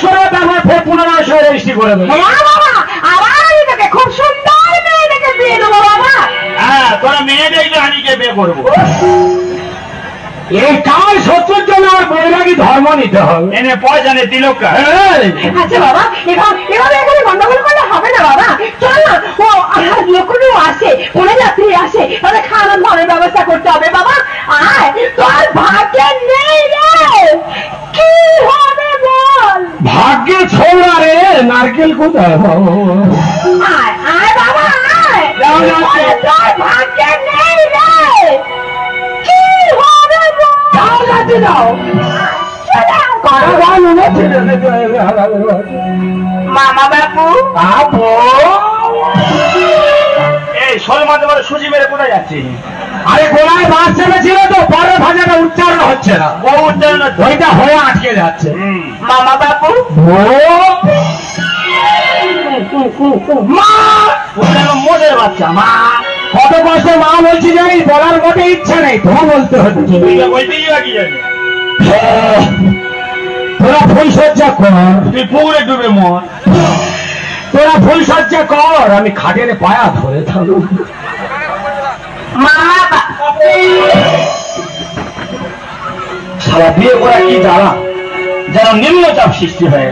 সরে তারপর ফের 1500 রেজিস্ট্রি করে দেবো। হ্যাঁ বাবা, আবার আমি তোকে খুব সুন্দর মেয়ে দেখে বিয়ে দেবো বাবা। হ্যাঁ, তোরা মেয়ে দেখলে আনিকে বিয়ে করবো। এই কাল শত্রুর জন্য আর বৈরাগী ধর্ম নিতে হবে। এনে পয়সা নে তিলক। আচ্ছা বাবা, এভাবে এখানে গন্ডগোল করলে হবে না বাবা। চল না, ও লোকগুলো আসে, কোনে যাত্রী আসে, তাদের খাওয়ানোর ধরনের ব্যবস্থা করতে হবে বাবা। আয়, তোর ভাগ্যে নেই রে, কি হবে বল? ভাগ্যে ছোড়া রে, নারকেল কোথায়? আয় আয় বাবা আয়, তোর ভাগ্যে নেই রে, কি হবে বল? যাও যাচ্ছে যাও। মামা বাবু, আপু এই শোল মাঝে মাঝে সুজি মেরে কোথায় যাচ্ছি? আরে গোলায় মাছ চেপেছিল তো, পরের ভাজাটা উচ্চারণ হচ্ছে না। ও উচ্চারণ ওইটা হয়ে আটকে যাচ্ছে। মামা বাবু, মা মোদের বাচ্চা মা, কত কষ্ট মা বলছি জানি, বলার মতো ইচ্ছা নেই, তো বলতে হচ্ছে। তোরা ফুল সজ্জা কর, তুই পুকুরে ডুবে মর। তোরা ফুল সজ্জা কর, আমি খাটের পায়া ধরে থাকবো। মামা সারা বিয়ে করা কি জ্বালা, যেন নিম্নচাপ সৃষ্টি হয়ে